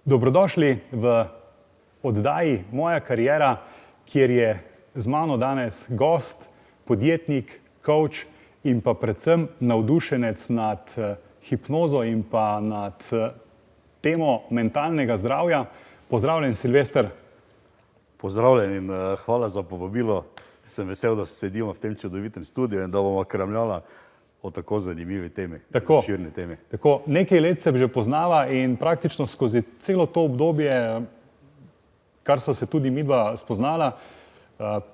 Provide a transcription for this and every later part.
Dobrodošli v oddaji Moja kariera, kjer je z mano danes gost, podjetnik, coach in pa predvsem navdušenec nad hipnozo in pa nad temo mentalnega zdravja. Pozdravljen, Silvester. Pozdravljen in hvala za povabilo. Sem vesel, da sedimo v tem čudovitem studiu in da bomo kramljala o tako zanimivi temi, širni temi. Tako, nekaj let se že poznava in praktično skozi celo to obdobje, kar sva se tudi midva spoznala,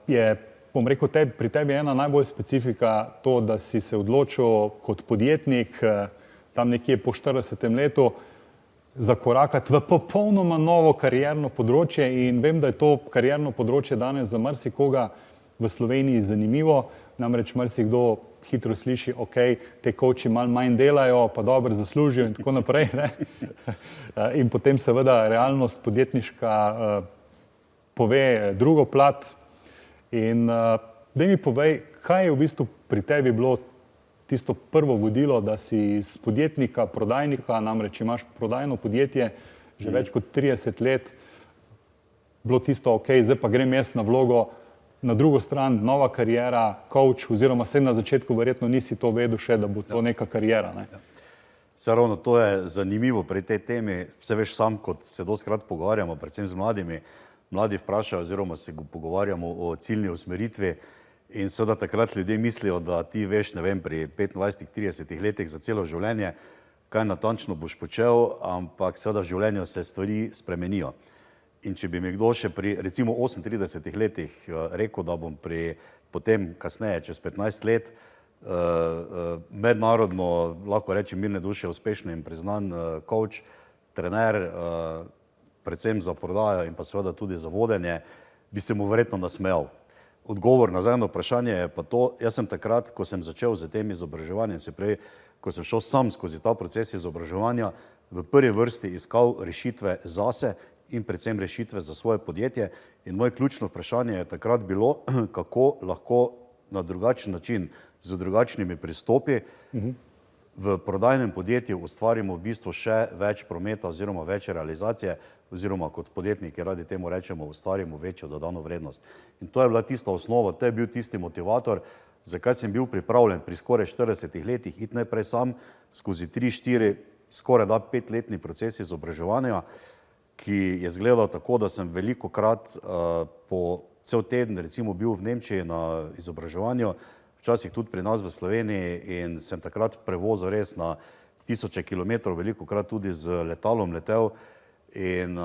je, bom rekel, pri tebi ena najbolj specifika to, da si se odločil kot podjetnik tam nekje po 40. letu zakorakati v popolnoma novo karierno področje in vem, da je to karierno področje danes za marsikoga v Sloveniji zanimivo, namreč marsikdo hitro sliši, ok, te coachi malo manj delajo, pa dobro zaslužijo in tako naprej, ne? In potem seveda realnost podjetniška pove drugo plat. In daj mi povej, kaj je v bistvu pri tebi bilo tisto prvo vodilo, da si iz podjetnika, prodajnika, namreč imaš prodajno podjetje že več kot 30 let, bilo tisto, ok, zdaj pa grem jaz na vlogo, na drugo stran, nova kariera, coach, oziroma se na začetku verjetno nisi to vedel še, da bo to neka kariera, ne? Saj ravno to je zanimivo pri tej temi. Vse veš sam, kot se dostikrat pogovarjamo, predvsem z mladimi, mladi vprašajo oziroma se pogovarjamo o ciljni usmeritvi in seveda takrat ljudje mislijo, da ti veš, ne vem, pri 25-30 letih za celo življenje, kaj natančno boš počel, ampak seveda v življenju se stvari spremenijo. In če bi mi kdo še pri recimo 38 letih rekel, da bom potem kasneje, čez 15 let, mednarodno, lahko rečem mirne duše, uspešen in priznan coach, trener, predvsem za prodajo in pa seveda tudi za vodenje, bi se mu verjetno nasmejal. Odgovor na zadnje vprašanje je pa to, jaz sem takrat, ko sem začel z tem izobraževanjem, se pravi, ko sem šel sam skozi ta proces izobraževanja, v prvi vrsti iskal rešitve zase in predvsem rešitve za svoje podjetje. In moje ključno vprašanje je takrat bilo, kako lahko na drugačen način, z drugačnimi pristopi v prodajnem podjetju ustvarimo v bistvu še več prometa oziroma več realizacije oziroma kot podjetniki radi temu rečemo, ustvarimo večjo dodano vrednost. In to je bila tista osnova, to je bil tisti motivator, zakaj sem bil pripravljen pri skoraj 40 letih iti najprej sam skozi 3-4, skoraj 5-letni proces izobraževanja, ki je izgledal tako, da sem velikokrat po cel teden recimo bil v Nemčiji na izobraževanju, včasih tudi pri nas v Sloveniji in sem takrat prevozil res na tisoče kilometrov, velikokrat tudi z letalom letel in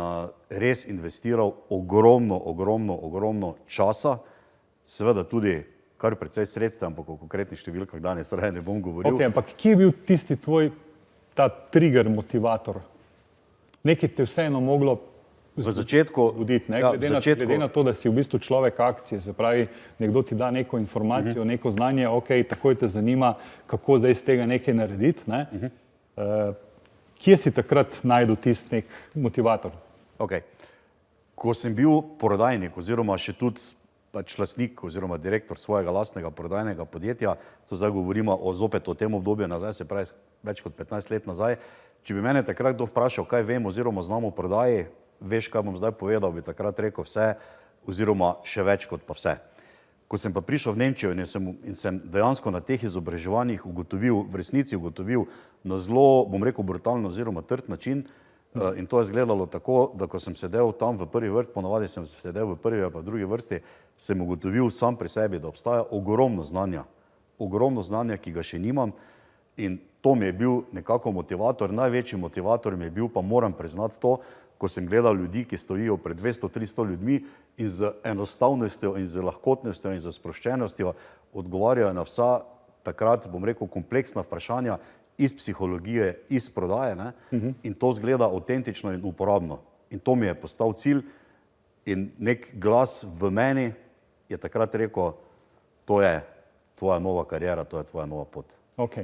res investiral ogromno časa, seveda tudi kar precej sredstev, ampak o konkretnih številkah danes raje ne bom govoril. Ok, ampak kje je bil tisti tvoj, ta trigger motivator? Nekaj te vseeno moglo zgoditi, ne? Glede na to, da si v bistvu človek akcije, se pravi, nekdo ti da neko informacijo, neko znanje, ok, takoj te zanima, kako zdaj iz tega nekaj narediti, ne? Kje si takrat našel tisti nek motivator? Ok, ko sem bil prodajnik oziroma še tudi lastnik oziroma direktor svojega lastnega prodajnega podjetja, to zdaj govorimo zopet o tem obdobju nazaj, se pravi več kot 15 let nazaj. Če bi mene takrat kdo vprašal, kaj vem oziroma znam o prodaji, veš, kaj bom zdaj povedal, bi takrat rekel vse oziroma še več kot pa vse. Ko sem pa prišel v Nemčijo in sem dejansko na teh izobraževanjih ugotovil, v resnici ugotovil na zelo, bom rekel, brutalno oziroma trd način in to je izgledalo tako, da ko sem sedel tam v prvi vrsti, ponavadi sem sedel v prvi ali pa v drugi vrsti, sem ugotovil sam pri sebi, da obstaja ogromno znanja, ki ga še nimam. In to mi je bil nekako motivator, največji motivator mi je bil, pa moram priznati to, ko sem gledal ljudi, ki stojijo pred 200-300 ljudmi in z enostavnostjo in z lahkotnostjo in z sproščenostjo odgovarjajo na vsa takrat, bom rekel, kompleksna vprašanja iz psihologije, iz prodaje, ne? In to zgleda avtentično in uporabno. In to mi je postal cilj in nek glas v meni je takrat rekel, to je tvoja nova kariera, to je tvoja nova pot. Ok.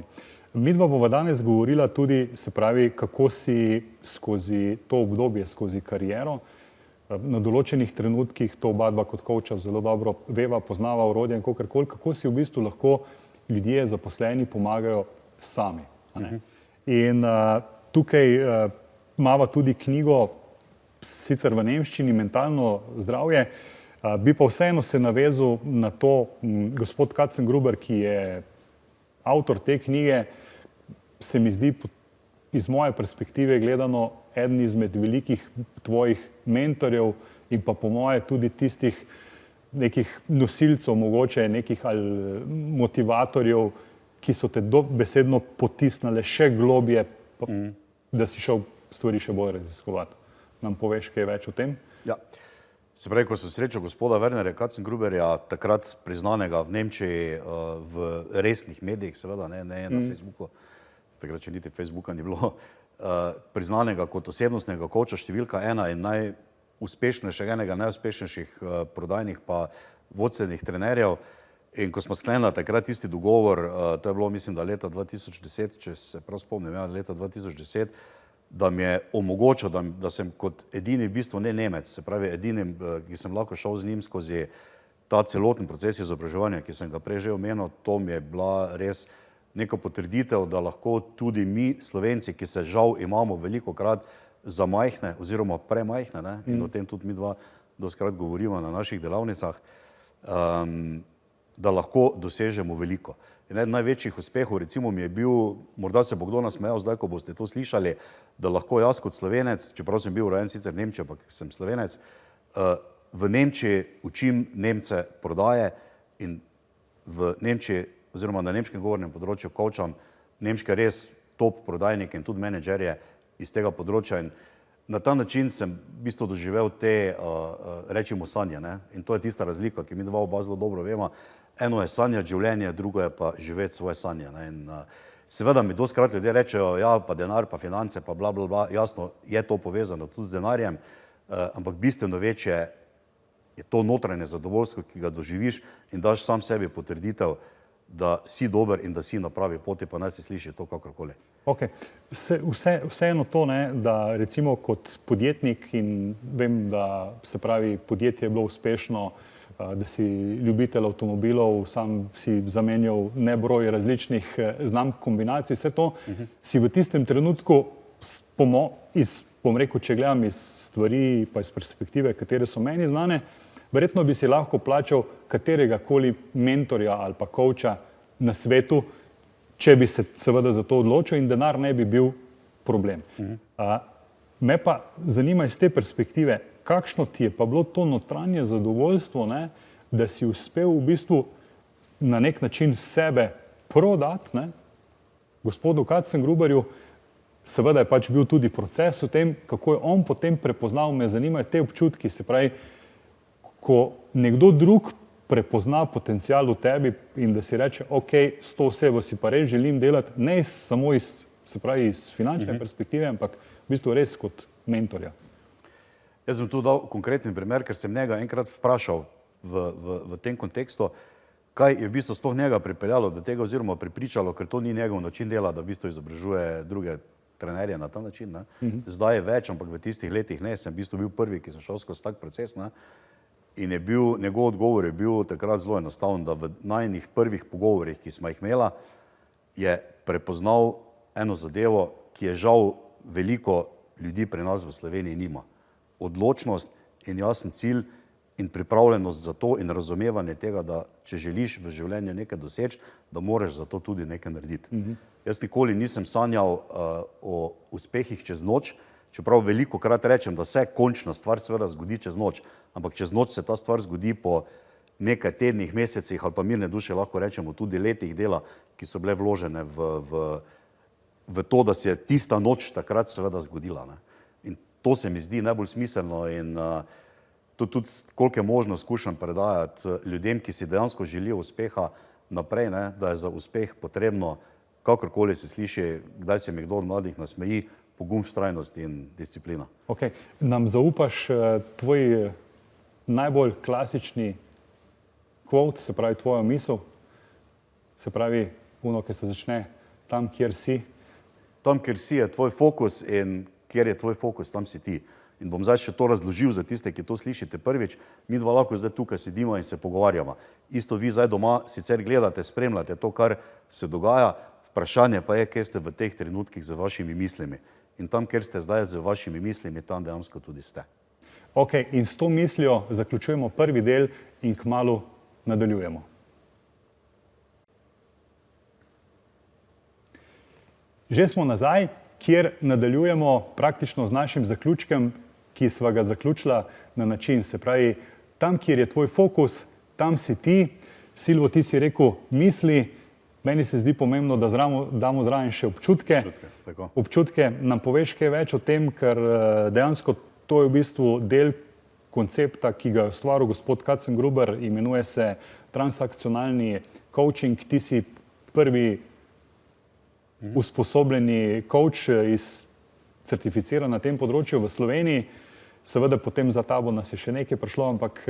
Midva bova danes govorila tudi, se pravi, kako si skozi to obdobje, skozi kariero, na določenih trenutkih, to oba dva kot coacha zelo dobro veva, poznava orodje in kakorkoli, kako si v bistvu lahko ljudje zaposleni pomagajo sami. In tukaj imava tudi knjigo sicer v nemščini, mentalno zdravje. Bi pa vseeno se navezal na to, gospod Katzengruber, ki je avtor te knjige, se mi zdi iz moje perspektive gledano eden izmed velikih tvojih mentorjev in pa po moje tudi tistih nekih nosilcev, mogoče nekih ali motivatorjev, ki so te dobesedno potisnile še globje, da si šel stvari še bolj raziskovati. Nam poveš kaj več o tem? Ja. Se pravi, ko sem srečal gospoda Wernerja Katzengruberja, takrat priznanega v Nemčiji v resnih medijih, seveda, ne na Facebooku, takrat še niti Facebooka ni bilo, priznanega kot osebnostnega koča številka 1 in najuspešnejšega, enega najuspešnejših prodajnih pa vodstvenih trenerjev. In ko smo sklenili takrat tisti dogovor, to je bilo, mislim, da leta 2010, če se prav spomnim, leta 2010, da mi je omogočil, da sem kot edini v bistvu ne Nemec, se pravi edinim, ki sem lahko šel z njim skozi ta celoten proces izobraževanja, ki sem ga prej že omenil, to mi je bila res neka potrditev, da lahko tudi mi, Slovenci, ki se žal imamo velikokrat za majhne oziroma premajhne, ne, in o tem tudi mi dva dostikrat govorimo na naših delavnicah, da lahko dosežemo veliko. In eden največjih uspehov recimo mi je bil, morda se bo kdo nasmejal zdaj, ko boste to slišali, da lahko jaz kot Slovenec, čeprav sem bil rojen sicer v Nemčiji, ampak sem Slovenec, v Nemčiji učim Nemce prodaje in v Nemčiji oziroma na nemškem govornem področju coacham nemške res top prodajnike in tudi menedžerje iz tega področja in na ta način sem v bistvu doživel te, rečimo, sanje, ne? In to je tista razlika, ki mi dva oba zelo dobro vemo. Eno je sanjati življenje, drugo je pa živeti svoje sanje, ne? In seveda mi dostikrat ljudje rečejo, ja, pa denar, pa finance, pa bla, bla, bla. Jasno, je to povezano tudi z denarjem, ampak bistveno večje je to notranje zadovoljstvo, ki ga doživiš in daš sam sebi potrditev, da si dober in da si na pravi poti, pa naj se sliši to kakorkoli. Ok, vseeno to, ne, da recimo kot podjetnik in vem, da se pravi podjetje je bilo uspešno, da si ljubitelj avtomobilov, sam si zamenjal nebroj različnih znamk, kombinacij, vse to, si v tistem trenutku, bom rekel, če gledam iz stvari pa iz perspektive, katere so meni znane, verjetno bi si lahko plačal katerega koli mentorja ali pa coacha na svetu, če bi se seveda za to odločil in denar ne bi bil problem. Me pa zanima iz te perspektive, kakšno ti je pa bilo to notranje zadovoljstvo, ne, da si uspel v bistvu na nek način sebe prodati, ne, gospodu Katzengruberju, seveda je pač bil tudi proces v tem, kako je on potem prepoznal, me zanimajo te občutki, se pravi, ko nekdo drug prepozna potencial v tebi in da si reče, ok, s to osebo si pa res želim delati, ne samo iz finančne perspektive, ampak v bistvu res kot mentorja. Jaz sem tu dal konkretni primer, ker sem njega enkrat vprašal v tem kontekstu, kaj je v bistvu sploh njega pripeljalo do tega oziroma pripričalo, ker to ni njegov način dela, da v bistvu izobražuje druge trenerje na ta način. Ne. Zdaj je več, ampak v tistih letih ne, sem v bistvu bil prvi, ki sem šel skozi tak proces. Ne. In je bil, njegov odgovor je bil takrat zelo enostaven, da v najnih prvih pogovorih, ki smo jih imela, je prepoznal eno zadevo, ki je žal veliko ljudi pri nas v Sloveniji nima. Odločnost in jasen cilj in pripravljenost za to in razumevanje tega, da če želiš v življenju nekaj doseči, da moraš za to tudi nekaj narediti. Jaz nikoli nisem sanjal o uspehih čez noč, čeprav veliko krat rečem, da se končna stvar seveda zgodi čez noč, ampak čez noč se ta stvar zgodi po nekaj tednih, mesecih ali pa mirne duše lahko rečemo tudi letih dela, ki so bile vložene v to, da se je tista noč takrat seveda zgodila. Ne. In to se mi zdi najbolj smiselno in to tudi koliko je možno skušam predajati ljudem, ki si dejansko želijo uspeha naprej, ne, da je za uspeh potrebno, kakorkoli se sliši, kdaj se mi kdo od mladih nasmeji, pogum, vztrajnost in disciplina. Ok, nam zaupaš tvoj najbolj klasični quote, se pravi tvojo misel, se pravi ono, ki se začne tam, kjer si? Tam, kjer si, je tvoj fokus in kjer je tvoj fokus, tam si ti. In bom zdaj še to razložil za tiste, ki to slišite prvič. Mi dva lahko zdaj tukaj sedimo in se pogovarjamo. Isto vi zdaj doma sicer gledate, spremljate to, kar se dogaja. V vprašanje pa je, kje ste v teh trenutkih z vašimi mislimi. In tam, kjer ste zdaj z vašimi mislimi, tam dejansko tudi ste. Ok, in s to mislijo zaključujemo prvi del in kmalu nadaljujemo. Že smo nazaj, kjer nadaljujemo praktično z našim zaključkem, ki sva ga zaključila na način, se pravi, tam, kjer je tvoj fokus, tam si ti. Silvo, ti si rekel misli, meni se zdi pomembno, da damo zraven še občutke. Občutke, nam poveš kaj več o tem, ker dejansko to je v bistvu del koncepta, ki ga je ustvaril gospod Katzengruber, imenuje se transakcionalni coaching. Ti si prvi usposobljeni coach certificiran na tem področju v Sloveniji. Seveda potem za tabo nas je še nekaj prišlo, ampak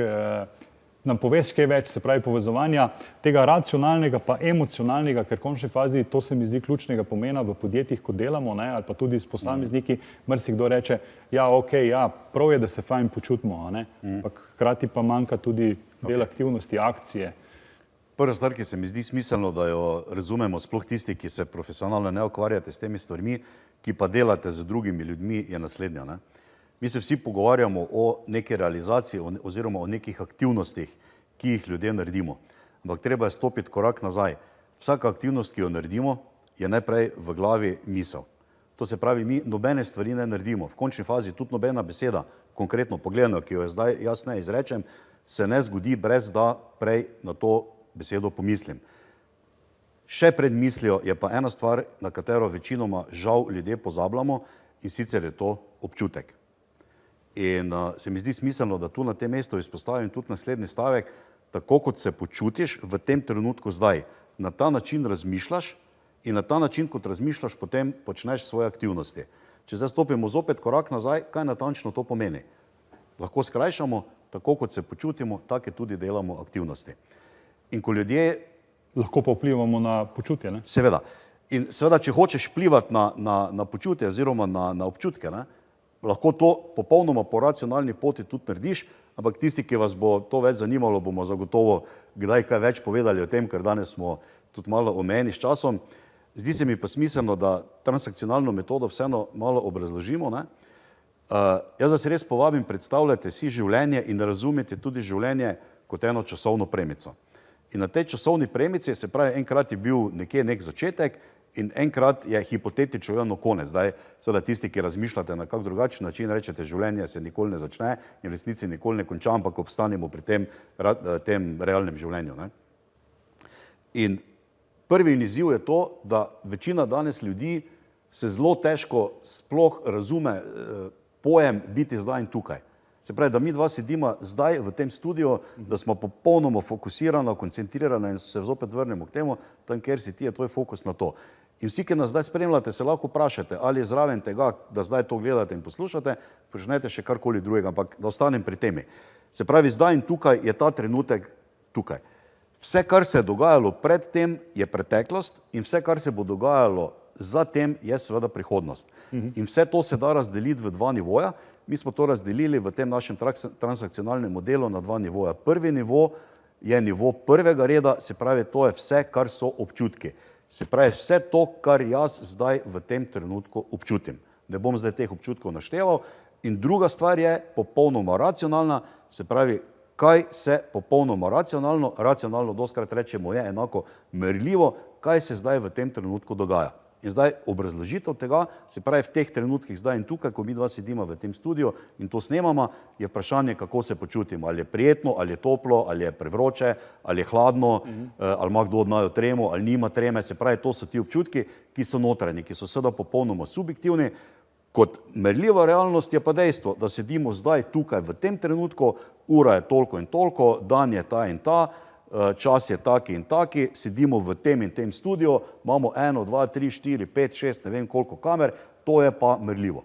nam poveš kaj več, se pravi povezovanja tega racionalnega pa emocionalnega, ker v končni fazi to se mi zdi ključnega pomena v podjetjih, ko delamo, ne, ali pa tudi s posamezniki, marsikdo reče, ja, ok, ja, prav je, da se fajn počutimo, ne, ampak hkrati pa manjka tudi del aktivnosti, akcije. Prva stvar, ki se mi zdi smiselno, da jo razumemo, sploh tisti, ki se profesionalno ne ukvarjate s temi stvarmi, ki pa delate z drugimi ljudmi, je naslednja, ne. Mi se vsi pogovarjamo o neki realizaciji oziroma o nekih aktivnostih, ki jih ljudje naredimo. Ampak treba je stopiti korak nazaj. Vsaka aktivnost, ki jo naredimo, je najprej v glavi misel. To se pravi, mi nobene stvari ne naredimo. V končni fazi tudi nobena beseda, konkretno pogledano, ki jo zdaj jaz ne izrečem, se ne zgodi brez da prej na to besedo pomislim. Še pred mislijo je pa ena stvar, na katero večinoma žal ljudje pozabljamo, in sicer je to občutek. In se mi zdi smiselno, da tu na tem mestu izpostavim tudi naslednji stavek, tako kot se počutiš v tem trenutku zdaj. Na ta način razmišljaš in na ta način, kot razmišljaš, potem počneš svoje aktivnosti. Če zdaj stopimo zopet korak nazaj, kaj natančno to pomeni? Lahko skrajšamo, tako kot se počutimo, tako tudi delamo aktivnosti. In ko ljudje... Lahko pa vplivamo na počutje, ne? Seveda. In seveda, če hočeš vplivati na počutje oziroma na občutke, ne, lahko to popolnoma po racionalni poti tudi narediš, ampak tisti, ki vas bo to več zanimalo, bomo zagotovo kdaj kaj več povedali o tem, ker danes smo tudi malo omejeni s časom. Zdi se mi pa smiselno, da transakcionalno metodo vseeno malo obrazložimo, ne. Jaz vas res povabim, predstavljate si življenje in razumete tudi življenje kot eno časovno premico. In na tej časovni premici, se pravi, enkrat je bil nekje nek začetek in enkrat je hipotetično eno konec. Zdaj, seveda tisti, ki razmišljate na kak drugačen način, rečete, življenje se nikoli ne začne in v resnici nikoli ne konča, ampak obstanemo pri tem realnem življenju, ne. In prvi izziv je to, da večina danes ljudi se zelo težko sploh razume pojem biti zdaj in tukaj. Se pravi, da mi dva sedimo zdaj v tem studiu, da smo popolnoma fokusirana, koncentrirana in se zopet vrnemo k temu, tam, kjer si ti, je tvoj fokus na to. In vsi, ki nas zdaj spremljate, se lahko vprašate, ali je zraven tega, da zdaj to gledate in poslušate, počnete še karkoli drugega, ampak da ostanem pri temi. Se pravi, zdaj in tukaj je ta trenutek tukaj. Vse, kar se je dogajalo pred tem, je preteklost in vse, kar se bo dogajalo zatem, je seveda prihodnost. In vse to se da razdeliti v dva nivoja. Mi smo to razdelili v tem našem transakcionalnem modelu na dva nivoja. Prvi nivo je nivo prvega reda, se pravi, to je vse, kar so občutki. Se pravi, vse to, kar jaz zdaj v tem trenutku občutim. Ne bom zdaj teh občutkov našteval. In druga stvar je popolnoma racionalna, se pravi, kaj se popolnoma racionalno dostikrat rečemo je enako merljivo, kaj se zdaj v tem trenutku dogaja. In zdaj obrazložitev tega, se pravi v teh trenutkih zdaj in tukaj, ko mi dva sedimo v tem studiu in to snemamo, je vprašanje, kako se počutimo. Ali je prijetno, ali je toplo, ali je prevroče, ali je hladno, ali ima kdo od naju tremo, ali nima treme. Se pravi, to so ti občutki, ki so notranji, ki so seveda popolnoma subjektivni. Kot merljiva realnost je pa dejstvo, da sedimo zdaj tukaj v tem trenutku, ura je toliko in toliko, dan je ta in ta, čas je taki in taki, sedimo v tem in tem studiu, imamo 1, 2, 3, 4, 5, 6, ne vem koliko kamer, to je pa merljivo.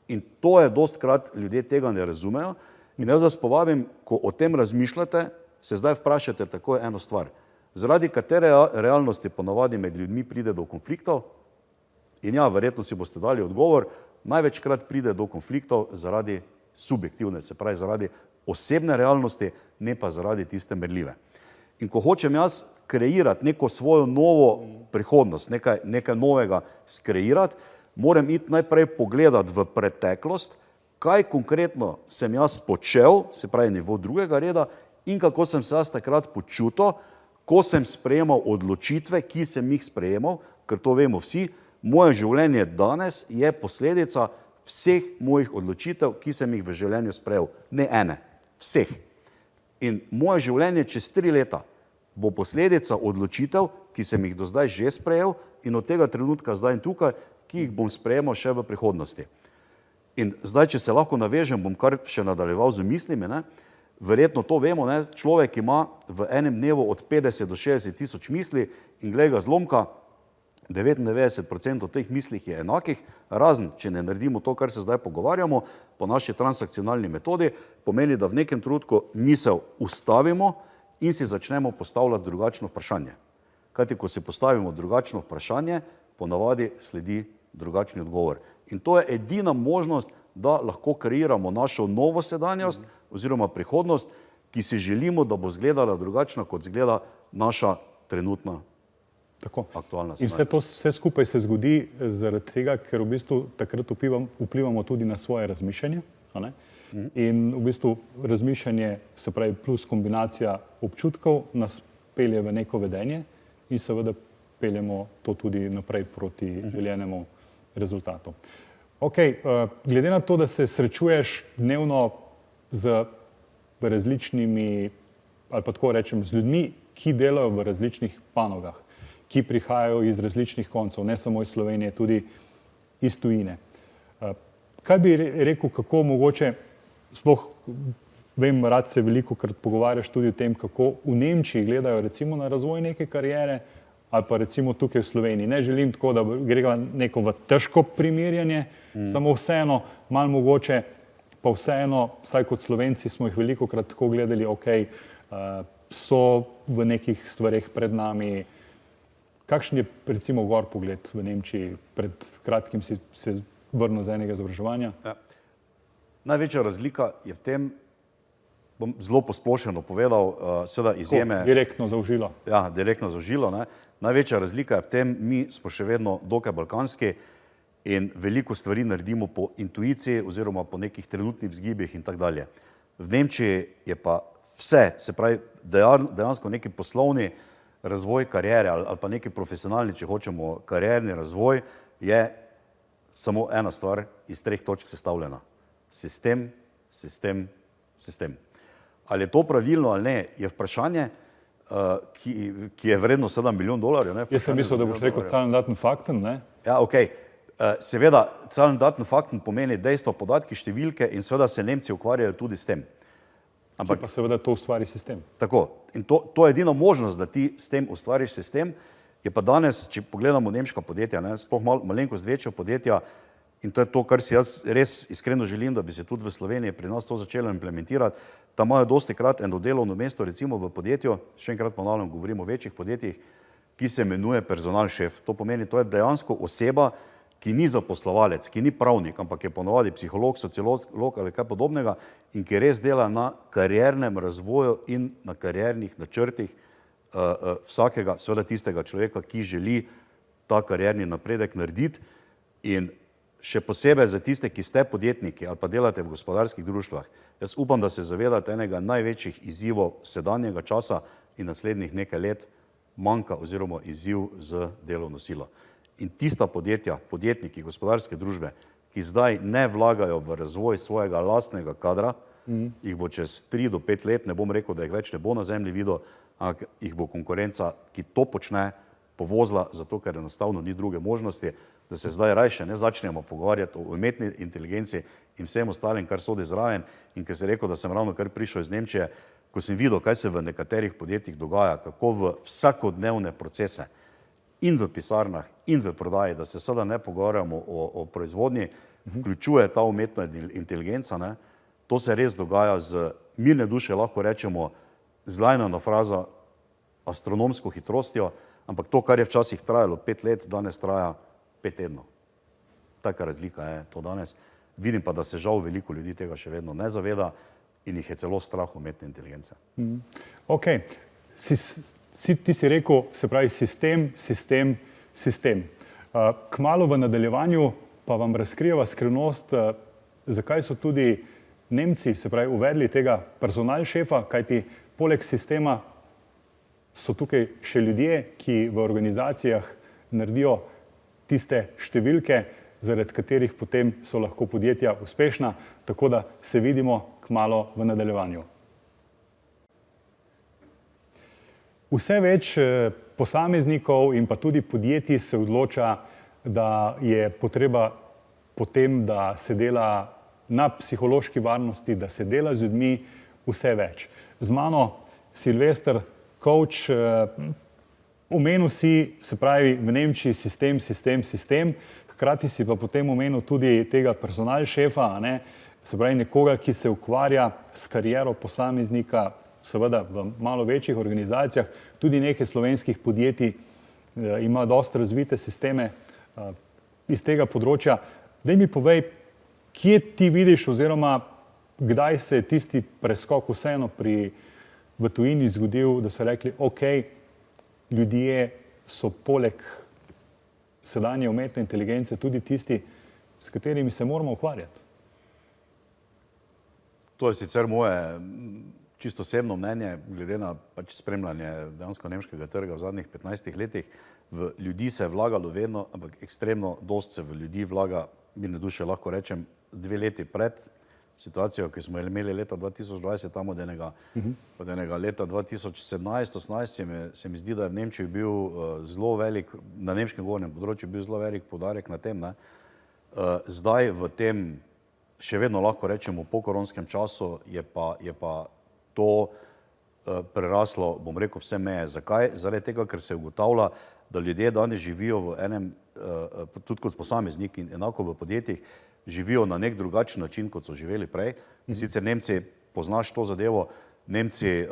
In to je dostikrat, ljudje tega ne razumejo. In jaz vas povabim, ko o tem razmišljate, se zdaj vprašate tako eno stvar. Zaradi katere realnosti ponavadi med ljudmi pride do konfliktov? In ja, verjetno si boste dali odgovor, največkrat pride do konfliktov zaradi subjektivne, se pravi zaradi osebne realnosti, ne pa zaradi tiste merljive. In ko hočem jaz kreirati neko svojo novo prihodnost, nekaj novega skreirati, moram iti najprej pogledati v preteklost, kaj konkretno sem jaz počel, se pravi nivo drugega reda, in kako sem se jaz takrat počutil, ko sem sprejemal odločitve, ki sem jih sprejemal, ker to vemo vsi, moje življenje danes je posledica vseh mojih odločitev, ki sem jih v življenju sprejel. Ne ene, vseh. In moje življenje čez 3 leta bo posledica odločitev, ki sem jih do zdaj že sprejel in od tega trenutka zdaj in tukaj, ki jih bom sprejemal še v prihodnosti. In zdaj, če se lahko navežem, bom kar še nadaljeval z mislimi, ne? Verjetno to vemo, ne? Človek ima v enem dnevu od 50 do 60 tisoč misli in glej ga zlomka, 99% teh mislih je enakih, razen, če ne naredimo to, kar se zdaj pogovarjamo, po naši transakcionalni metodi, pomeni, da v nekem trenutku misel ustavimo in si začnemo postavljati drugačno vprašanje. Kajti, ko si postavimo drugačno vprašanje, ponavadi sledi drugačni odgovor. In to je edina možnost, da lahko kreiramo našo novo sedanjost oziroma prihodnost, ki si želimo, da bo izgledala drugačna, kot izgleda naša trenutna aktualna sedanjost. In vse skupaj se zgodi zaradi tega, ker v bistvu takrat vplivamo tudi na svoje razmišljanje. In v bistvu razmišljanje, se pravi plus kombinacija občutkov, nas pelje v neko vedenje in seveda peljemo to tudi naprej proti željenemu rezultatu. Ok, glede na to, da se srečuješ dnevno z različnimi, ali pa tako rečem, z ljudmi, ki delajo v različnih panogah, ki prihajajo iz različnih koncev, ne samo iz Slovenije, tudi iz tujine. Kaj bi rekel, kako mogoče, sploh vem, rad se velikokrat pogovarjaš tudi o tem, kako v Nemčiji gledajo recimo na razvoj neke kariere, ali pa recimo tukaj v Sloveniji. Ne želim tako, da gre neko v težko primerjanje, samo vseeno, malo mogoče, pa vseeno, vsaj kot Slovenci smo jih velikokrat tako gledali, ok, so v nekih stvareh pred nami. Kakšen je recimo gor pogled v Nemčiji? Pred kratkim si se vrnil z enega izobraževanja. Ja. Največja razlika je v tem, bom zelo posplošeno povedal, seveda izjeme... Direktno zaužilo. Ja, direktno zaužilo. Največja razlika je v tem, mi smo še vedno dokaj balkanski in veliko stvari naredimo po intuiciji oziroma po nekih trenutnih vzgibih in tako dalje. V Nemčiji je pa vse, se pravi dejansko neki poslovni razvoj kariere ali pa neki profesionalni, če hočemo, karierni razvoj, je samo ena stvar iz 3 točk sestavljena. Sistem, sistem, sistem. Ali je to pravilno ali ne, je vprašanje, ki je vredno $7 milijonov. Jaz sem mislil, da boš rekel Zahlen, Daten, Fakten, ne? Ja, okej. Seveda, Zahlen, Daten, Fakten pomeni dejstva, podatki, številke in seveda se Nemci ukvarjajo tudi s tem. Ampak pa seveda to ustvari sistem. Tako. In to je edina možnost, da ti s tem ustvariš sistem, je pa danes, če pogledamo nemška podjetja, sploh malenkost večja podjetja, in to je to, kar si jaz res iskreno želim, da bi se tudi v Sloveniji pri nas to začelo implementirati, da imajo dosti krat eno delovno mesto, recimo v podjetju, še enkrat ponavljam, govorimo o večjih podjetjih, ki se imenuje personal šef. To pomeni, to je dejansko oseba, ki ni zaposlovalec, ki ni pravnik, ampak je ponovadi psiholog, sociolog ali kaj podobnega in ki res dela na kariernem razvoju in na kariernih načrtih vsakega, seveda tistega človeka, ki želi ta karierni napredek narediti. In še posebej za tiste, ki ste podjetniki ali pa delate v gospodarskih društvah, jaz upam, da se zavedate enega največjih izzivov sedanjega časa in naslednjih nekaj let manjka oziroma izziv z delovno silo. In tista podjetja, podjetniki, gospodarske družbe, ki zdaj ne vlagajo v razvoj svojega lastnega kadra, jih bo čez 3 do 5 let, ne bom rekel, da jih več ne bo na zemlji videl, ampak jih bo konkurenca, ki to počne, povozila, zato ker enostavno ni druge možnosti, da se zdaj rajše ne začnemo pogovarjati o umetni inteligenci in vsem ostalim, kar sodi zraven. In ker sem rekel, da sem ravno kar prišel iz Nemčije, ko sem videl, kaj se v nekaterih podjetjih dogaja, kako v vsakodnevne procese in v pisarnah in v prodaji, da se seveda ne pogovarjamo o proizvodnji, vključuje ta umetna inteligenca, to se res dogaja z mirne duše, lahko rečemo, zlajnana fraza, astronomsko hitrostjo, ampak to, kar je včasih trajalo 5 let, danes traja 5 tednov. Taka razlika je to danes. Vidim pa, da se žal veliko ljudi tega še vedno ne zaveda in jih je celo strah umetne inteligence. Ok. ti si rekel, se pravi sistem, sistem, sistem. Kmalu v nadaljevanju pa vam razkrijeva skrivnost, zakaj so tudi Nemci, se pravi, uvedli tega personalšefa, kajti poleg sistema so tukaj še ljudje, ki v organizacijah naredijo tiste številke, zaradi katerih potem so lahko podjetja uspešna, tako da se vidimo kmalu v nadaljevanju. Vse več posameznikov in pa tudi podjetij se odloča, da je potreba potem, da se dela na psihološki varnosti, da se dela z ljudmi vse več. Z mano Silvester, coach, omenil si, se pravi, v Nemčiji sistem, sistem, sistem, hkrati si pa potem omenil tudi tega personalšefa, se pravi nekoga, ki se ukvarja s kariero posameznika, seveda v malo večjih organizacijah, tudi nekaj slovenskih podjetij ima dosti razvite sisteme iz tega področja. Daj mi povej, kje ti vidiš oziroma kdaj se je tisti preskok vseeno v tujini zgodil, da so rekli, ok, ljudje so poleg sedanje umetne inteligence tudi tisti, s katerimi se moramo ukvarjati. To je sicer moje čisto osebno mnenje, glede na spremljanje dejansko nemškega trga v zadnjih 15 letih. V ljudi se je vlagalo vedno, ampak ekstremno dosti se v ljudi vlaga, mirne duše lahko rečem, 2 leti pred situacijo, ki smo imeli leta 2020, tam od enega leta 2017-18, se mi zdi, da je v Nemčiji bil zelo velik, na nemškem govornem področju bil zelo velik poudarek na tem. Zdaj v tem, še vedno lahko rečemo, po koronskem času je pa to preraslo, bom rekel, vse meje. Zakaj? Zaradi tega, ker se ugotavlja, da ljudje danes živijo v enem, tudi kot posamezniki in enako v podjetjih, živijo na nek drugačen način, kot so živeli prej. In sicer Nemci, poznaš to zadevo, Nemci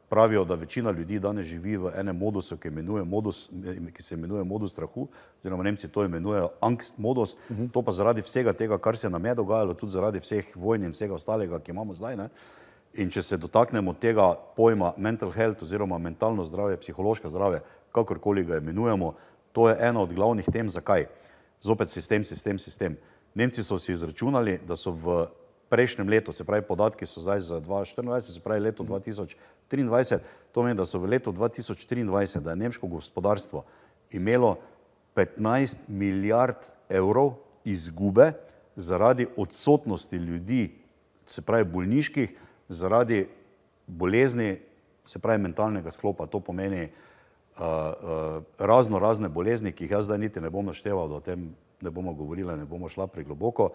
pravijo, da večina ljudi danes živi v enem modusu, ki se imenuje modus strahu, oziroma Nemci to imenujejo angst modus. To pa zaradi vsega tega, kar se nam je dogajalo, tudi zaradi vseh vojn in vsega ostalega, ki imamo zdaj. In če se dotaknemo tega pojma mental health oziroma mentalno zdravje, psihološko zdravje, kakorkoli ga imenujemo, to je ena od glavnih tem. Zakaj? Zopet sistem, sistem, sistem. Nemci so si izračunali, da so v prejšnjem letu, se pravi podatki so zdaj za 2024, se pravi leto 2023, to pomeni, da so v letu 2023, da je nemško gospodarstvo imelo 15 milijard evrov izgube zaradi odsotnosti ljudi, se pravi bolniških, zaradi bolezni, se pravi mentalnega sklopa. To pomeni razne bolezni, ki jih jaz zdaj niti ne bom našteval, da o tem ne bomo govorili, ne bomo šla pregloboko,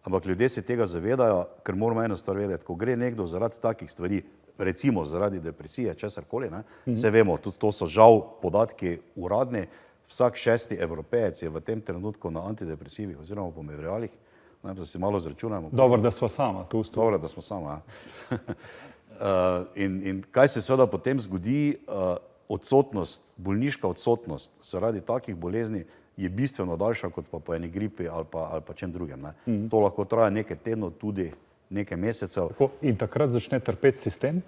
ampak ljudje se tega zavedajo, ker moramo eno stvar vedeti, ko gre nekdo zaradi takih stvari, recimo zaradi depresije, česarkoli, vse vemo, tudi to so žal podatki uradni, vsak 6. Evropejec je v tem trenutku na antidepresivih oziroma pomirjevalih, da si malo zračunamo. Dobro, da smo sama tu. Dobro, da smo sama, ja. In kaj se seveda potem zgodi, odsotnost, bolniška odsotnost zaradi takih bolezni je bistveno daljša kot pa po eni gripi ali pa čem drugem. To lahko traja nekaj tednov, tudi nekaj mesecev. In takrat začne trpeti sistem.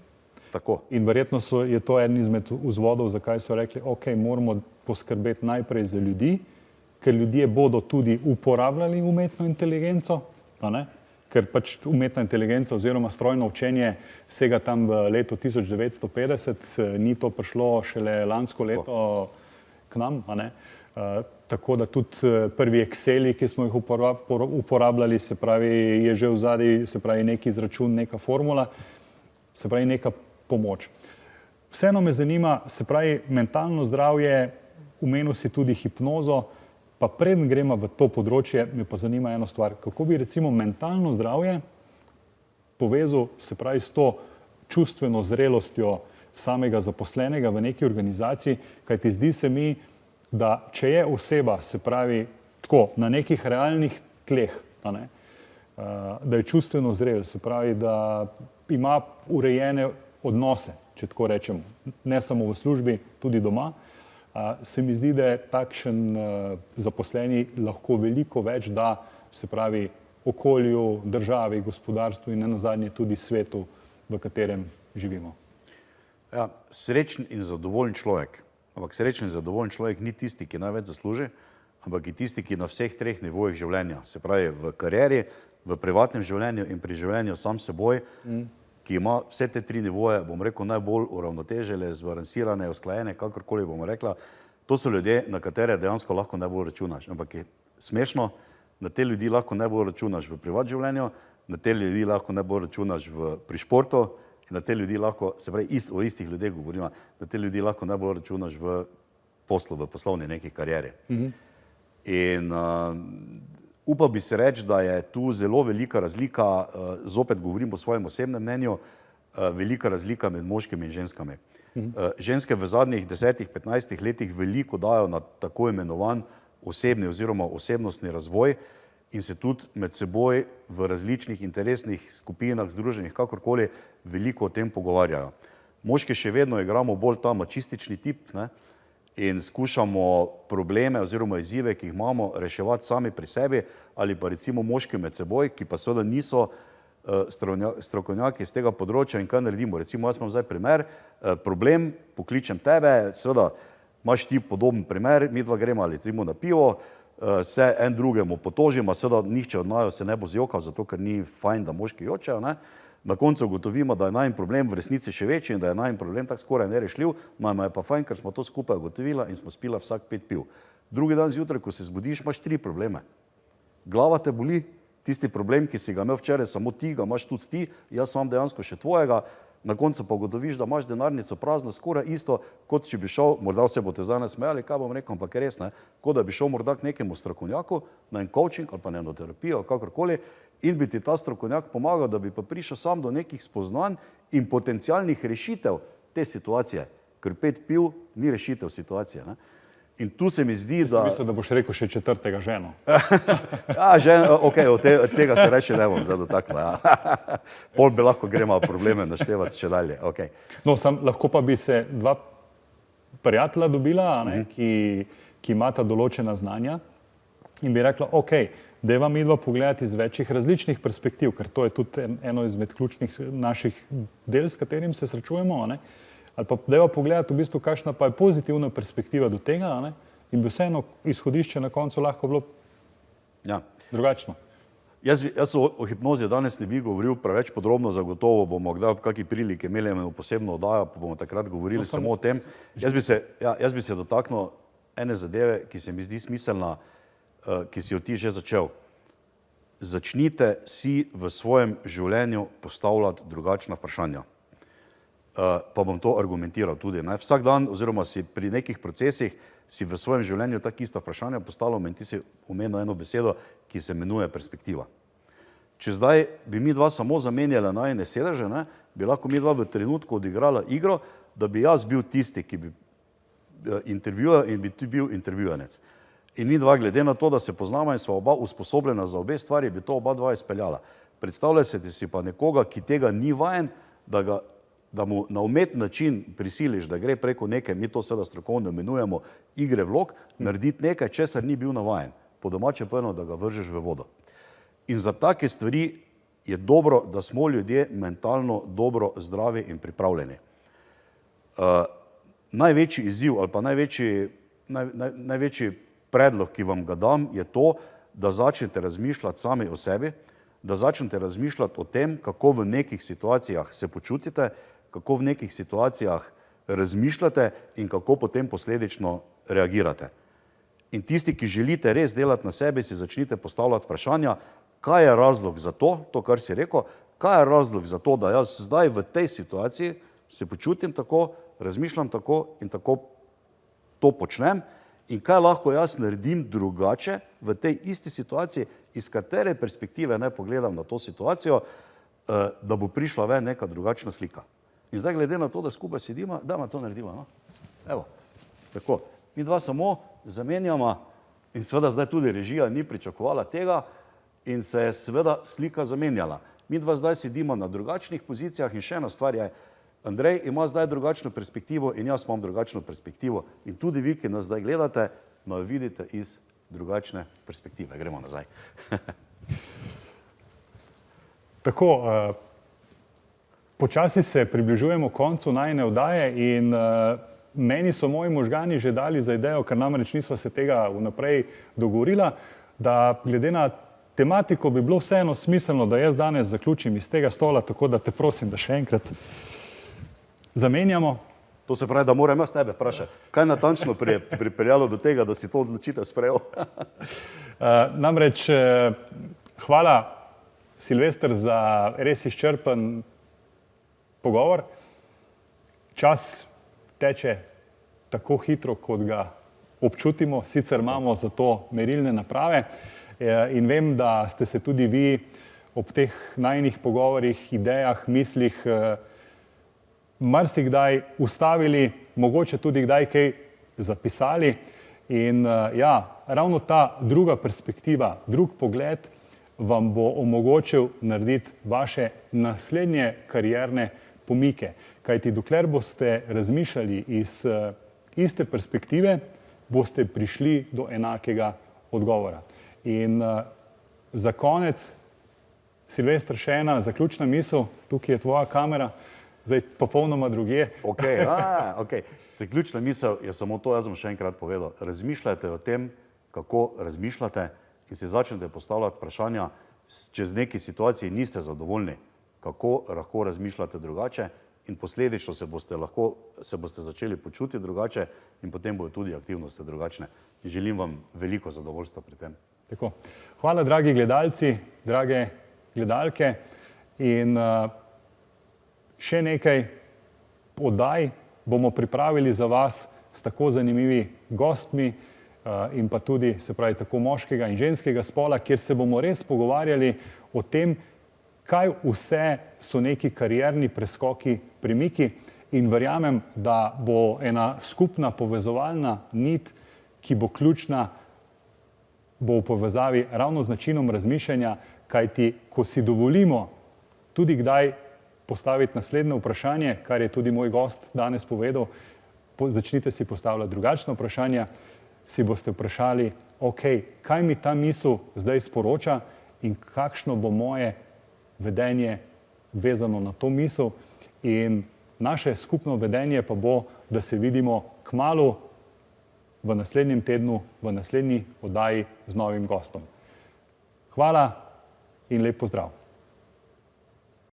Tako. In verjetno je to eden izmed vzvodov, zakaj so rekli, ok, moramo poskrbeti najprej za ljudi, ker ljudje bodo tudi uporabljali umetno inteligenco, ker pač umetna inteligenca oziroma strojno učenje sega tam v letu 1950, ni to prišlo šele lansko leto k nam, tako da tudi prvi Exceli, ki smo jih uporabljali, se pravi, je že v zadnji, se pravi, neki izračun, neka formula, se pravi, neka pomoč. Vseeno me zanima, se pravi, mentalno zdravje, omenil si tudi hipnozo, pa preden gremo v to področje, me pa zanima ena stvar, kako bi recimo mentalno zdravje povezal, se pravi, s to čustveno zrelostjo samega zaposlenega v neki organizaciji, kajti zdi se mi, da če je oseba, se pravi, tako, na nekih realnih tleh, da je čustveno zrel, se pravi, da ima urejene odnose, če tako rečem, ne samo v službi, tudi doma, se mi zdi, da je takšen zaposleni lahko veliko več da, se pravi, okolju, državi, gospodarstvu in nenazadnje tudi svetu, v katerem živimo. Ja, srečen in zadovoljen človek. Ampak srečen in zadovoljen človek ni tisti, ki največ zasluži, ampak je tisti, ki na vseh treh nivojih življenja, se pravi v karieri, v privatnem življenju in pri življenju sam seboj, ki ima vse te tri nivoje, bom rekel, najbolj uravnotežene, zbalansirane, usklajene, kakorkoli bomo rekla. To so ljudje, na katere dejansko lahko najbolj računaš. Ampak je smešno, na te ljudi lahko najbolj računaš v privat življenju, na te ljudi lahko najbolj računaš pri športu in na te ljudi lahko, se pravi o istih ljudeh govorimo, na te ljudi lahko najbolj računaš v poslu, v poslovni neki karieri. In upal bi se reči, da je tu zelo velika razlika, zopet govorim o svojem osebnem mnenju, velika razlika med moškimi in ženskami. Ženske v zadnjih 10-15 letih veliko dajo na tako imenovan osebni oziroma osebnostni razvoj in se tudi med seboj v različnih interesnih skupinah, združenih, kakorkoli, veliko o tem pogovarjajo. Moški še vedno igramo bolj ta mačistični tip, ne? In skušamo probleme oziroma izzive, ki jih imamo, reševati sami pri sebi ali pa recimo moški med seboj, ki pa seveda niso strokovnjaki iz tega področja in kaj naredimo. Recimo jaz imam zdaj primer, problem, pokličem tebe, seveda imaš ti podoben primer, mi dva gremo ali recimo na pivo, se en drugemu potožimo, seveda nihče od naju se ne bo zjokal, zato ker ni fajn, da moški jočejo, ne? Na koncu ugotovimo, da je najin problem v resnici še večji in da je najin problem tako skoraj nerešljiv, nama je pa fajn, ker smo to skupaj ugotovila in smo spila vsak 5 piv. Drugi dan zjutraj, ko se zbudiš, imaš 3 probleme. Glava te boli, tisti problem, ki si ga imel včeraj samo ti, ga imaš tudi ti, jaz imam dejansko še tvojega, na koncu pa ugotoviš, da imaš denarnico prazno, skoraj isto, kot če bi šel, morda vse boste zdaj nasmejali, kaj bom rekel, ampak je res, ne, kot da bi šel morda k nekemu strokovnjaku, na en coaching ali pa na eno terapijo, kakorkoli, in bi ti ta strokovnjak pomagal, da bi pa prišel sam do nekih spoznanj in potencialnih rešitev te situacije, ker 5 piv ni rešitev situacije, ne. In tu se mi zdi, da... Mislim, da boš rekel še 4. ženo. Ja, ženo, okej, od tega se reči ne bom zdaj dotaknil, ja. Pol bi lahko gremo probleme naštevati še dalje, okej. No, lahko pa bi se dva prijatelja dobila, ne, ki imata določena znanja in bi rekla, okej, dajva midva pogledati iz večjih različnih perspektiv, ker to je tudi eno izmed ključnih naših del, s katerim se srečujemo, ne. Ali pa dajva pogledati v bistvu, kakšna pa je pozitivna perspektiva do tega, ne? In bi vseeno izhodišče na koncu lahko bilo drugačno. Jaz o hipnozi danes ne bi govoril preveč podrobno, zagotovo bomo kdaj ob kakšni priliki imeli eno posebno oddajo, pa bomo takrat govorili samo o tem. Jaz bi se dotaknil ene zadeve, ki se mi zdi smiselna, ki si jo ti že začel. Začnite si v svojem življenju postavljati drugačna vprašanja. Pa bom to argumentiral tudi. Ne? Vsak dan oziroma si pri nekih procesih si v svojem življenju tak ista vprašanja postavljam in ti si omenil eno besedo, ki se imenuje perspektiva. Če zdaj bi mi dva samo zamenjala najine sedeže, ne, bi lahko mi dva v trenutku odigrala igro, da bi jaz bil tisti, ki bi intervjujal in bi ti bil intervjujanec. In mi dva, glede na to, da se poznamo in sva oba usposobljena za obe stvari, bi to oba dva izpeljala. Predstavljajte si pa nekoga, ki tega ni vajen, da mu na umeten način prisiliš, da gre preko nekaj, mi to seveda strokovno imenujemo igre vlog, narediti nekaj, česar ni bil navajen. Po domače povedano, da ga vržeš v vodo. In za take stvari je dobro, da smo ljudje mentalno dobro zdravi in pripravljeni. Največji izziv ali pa največji predlog, ki vam ga dam, je to, da začnete razmišljati sami o sebi, da začnete razmišljati o tem, kako v nekih situacijah se počutite, kako v nekih situacijah razmišljate in kako potem posledično reagirate. In tisti, ki želite res delati na sebi, si začnite postavljati vprašanja, kaj je razlog za to, kar si rekel, kaj je razlog za to, da jaz zdaj v tej situaciji se počutim tako, razmišljam tako in tako to počnem in kaj lahko jaz naredim drugače v tej isti situaciji, iz katere perspektive naj pogledam na to situacijo, da bo prišla ven neka drugačna slika. In zdaj glede na to, da skupaj sedimo, dajmo to naredimo. No? Evo, tako. Mi dva samo zamenjamo in seveda zdaj tudi režija ni pričakovala tega in se je seveda slika zamenjala. Mi dva zdaj sedimo na drugačnih pozicijah in še ena stvar je, Andrej ima zdaj drugačno perspektivo in jaz imam drugačno perspektivo in tudi vi, ki nas zdaj gledate, me vidite iz drugačne perspektive. Gremo nazaj. Tako, Počasi se približujemo koncu najine oddaje in meni so moji možgani že dali za idejo, ker namreč nisva se tega vnaprej dogovorila, da glede na tematiko bi bilo vseeno smiselno, da jaz danes zaključim iz tega stola, tako da te prosim, da še enkrat zamenjamo. To se pravi, da moram jaz tebe vprašati, kaj natančno pripeljalo do tega, da si to odločitev sprejel? Namreč hvala, Silvester, za res izčrpen pogovor. Čas teče tako hitro, kot ga občutimo, sicer imamo za to merilne naprave in vem, da ste se tudi vi ob teh najinih pogovorih, idejah, mislih marsikdaj ustavili, mogoče tudi kdaj kaj zapisali in ja, ravno ta druga perspektiva, drug pogled vam bo omogočil narediti vaše naslednje karierne pomike. Kajti dokler boste razmišljali iz iste perspektive, boste prišli do enakega odgovora. In za konec, Silvester, še ena zaključna misel, tukaj je tvoja kamera, zdaj popolnoma drugje. Ok. Zaključna misel je samo to, jaz bom še enkrat povedal. Razmišljajte o tem, kako razmišljate in si začnete postavljati vprašanja, če z neki situaciji niste zadovoljni, kako lahko razmišljate drugače in posledično se boste začeli počutiti drugače in potem bodo tudi aktivnosti drugačne. In želim vam veliko zadovoljstva pri tem. Tako. Hvala, dragi gledalci, drage gledalke in še nekaj oddaj bomo pripravili za vas s tako zanimivi gostmi in pa tudi, se pravi, tako moškega in ženskega spola, kjer se bomo res pogovarjali o tem, kaj vse so neki karierni preskoki, premiki in verjamem, da bo ena skupna povezovalna nit, ki bo ključna, bo v povezavi ravno z načinom razmišljanja, kajti ko si dovolimo tudi kdaj postaviti naslednje vprašanje, kar je tudi moj gost danes povedal, začnite si postavljati drugačna vprašanja, si boste vprašali, ok, kaj mi ta misel zdaj sporoča in kakšno bo moje vedenje vezano na to misel in naše skupno vedenje pa bo, da se vidimo kmalu v naslednjem tednu, v naslednji oddaji z novim gostom. Hvala in lep pozdrav.